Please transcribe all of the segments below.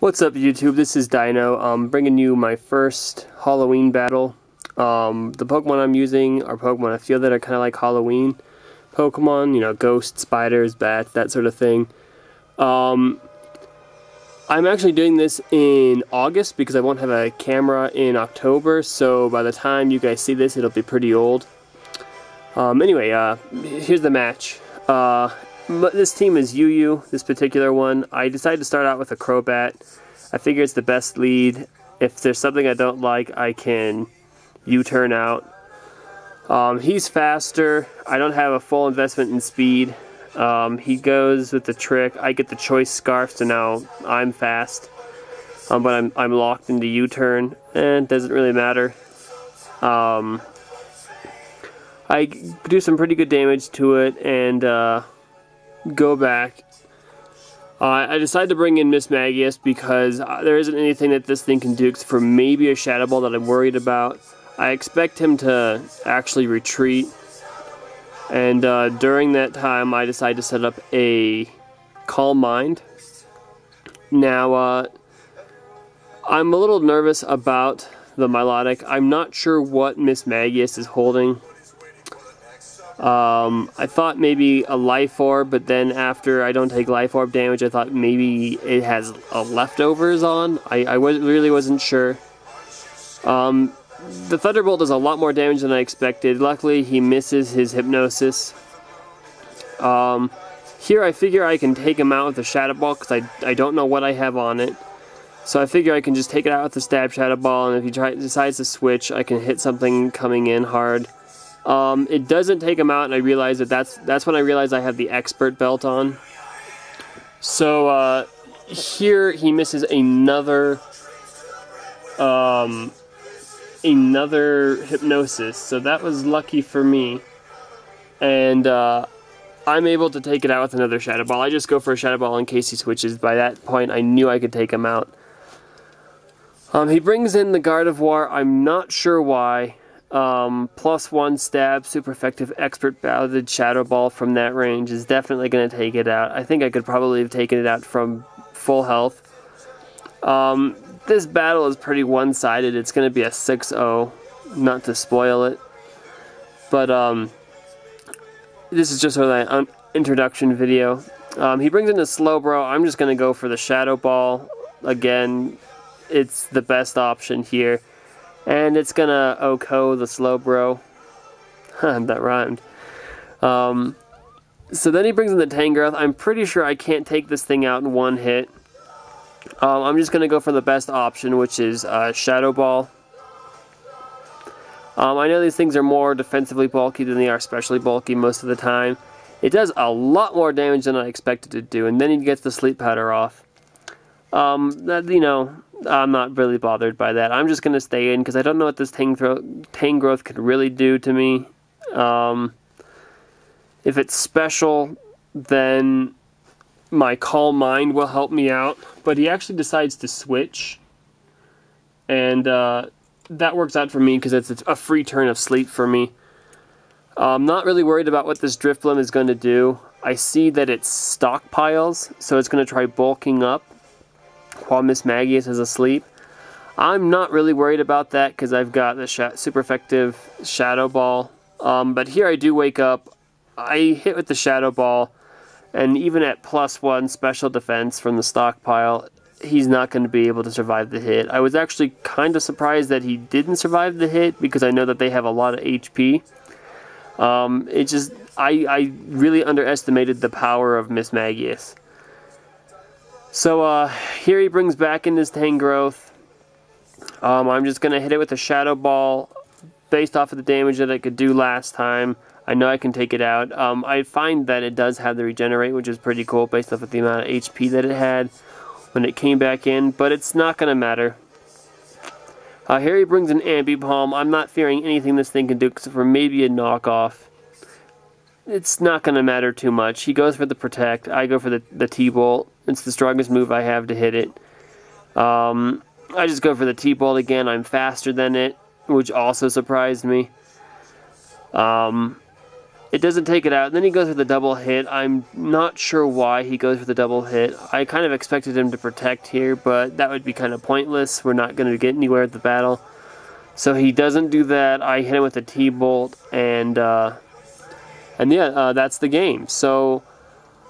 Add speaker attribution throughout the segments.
Speaker 1: What's up, YouTube? This is Dino. I'm bringing you my first Halloween battle. The Pokemon I'm using are Pokemon I feel that are kind of like Halloween Pokemon, you know, ghosts, spiders, bats, that sort of thing. I'm actually doing this in August because I won't have a camera in October, so by the time you guys see this, it'll be pretty old. Anyway, here's the match. This team is UU, this particular one. I decided to start out with a Crobat. I figure it's the best lead. If there's something I don't like, I can U-turn out. He's faster. I don't have a full investment in speed. He goes with the trick. I get the choice scarf, so now I'm fast. But I'm locked into U-turn, and it doesn't really matter. I do some pretty good damage to it, and go back. I decided to bring in Mismagius because there isn't anything that this thing can do except for maybe a Shadow Ball that I'm worried about. I expect him to actually retreat, and during that time I decided to set up a Calm Mind. Now, I'm a little nervous about the Milotic. I'm not sure what Mismagius is holding. I thought maybe a Life Orb, but then after I don't take Life Orb damage, I thought maybe it has a Leftovers on. I really wasn't sure. The Thunderbolt does a lot more damage than I expected. Luckily, he misses his Hypnosis. Here I figure I can take him out with a Shadow Ball because I don't know what I have on it. So I figure I can just take it out with the Stab Shadow Ball, and if he decides to switch, I can hit something coming in hard. It doesn't take him out, and I realize that's when I realize I have the Expert Belt on. So here he misses another Hypnosis, so that was lucky for me. And I'm able to take it out with another Shadow Ball. I just go for a Shadow Ball in case he switches. By that point, I knew I could take him out. He brings in the Gardevoir. I'm not sure why. +1 stab, super effective, expert balanced Shadow Ball from that range is definitely going to take it out. I think I could probably have taken it out from full health. This battle is pretty one-sided. It's going to be a 6-0, not to spoil it. But this is just sort of an introduction video. He brings in a Slowbro. I'm just going to go for the Shadow Ball. Again, it's the best option here. And it's gonna OHKO the Slowbro. That rhymed. So then he brings in the Tangrowth. I'm pretty sure I can't take this thing out in one hit. I'm just gonna go for the best option, which is Shadow Ball. I know these things are more defensively bulky than they are specially bulky most of the time. It does a lot more damage than I expected to do, and then he gets the Sleep Powder off. You know, I'm not really bothered by that. I'm just going to stay in because I don't know what this Tangrowth could really do to me. If it's special, then my Calm Mind will help me out. But he actually decides to switch. And that works out for me because it's a free turn of sleep for me. I'm not really worried about what this Drifblim is going to do. I see that it stockpiles, so it's going to try bulking up while Mismagius is asleep. I'm not really worried about that because I've got the super effective Shadow Ball. But here I do wake up. I hit with the Shadow Ball, and even at +1 special defense from the stockpile, he's not going to be able to survive the hit. I was actually kind of surprised that he didn't survive the hit because I know that they have a lot of HP. I really underestimated the power of Mismagius. So here he brings back in his Tangrowth. I'm just going to hit it with a Shadow Ball based off of the damage that it could do last time. I know I can take it out. I find that it does have the Regenerate, which is pretty cool based off of the amount of HP that it had when it came back in, but it's not going to matter. Here he brings an Ambipom. I'm not fearing anything this thing can do except for maybe a knockoff. It's not going to matter too much. He goes for the Protect. I go for the T-Bolt. It's the strongest move I have to hit it. I just go for the T-Bolt again. I'm faster than it, which also surprised me. It doesn't take it out, and then he goes for the double hit. I'm not sure why he goes for the double hit. I kind of expected him to protect here, but that would be kind of pointless. We're not going to get anywhere with the battle. So he doesn't do that. I hit him with a T-bolt, and yeah, that's the game. So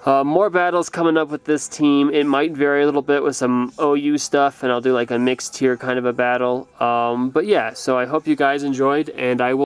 Speaker 1: more battles coming up with this team. It might vary a little bit with some OU stuff, and I'll do like a mixed tier kind of a battle. But yeah, so I hope you guys enjoyed, and I will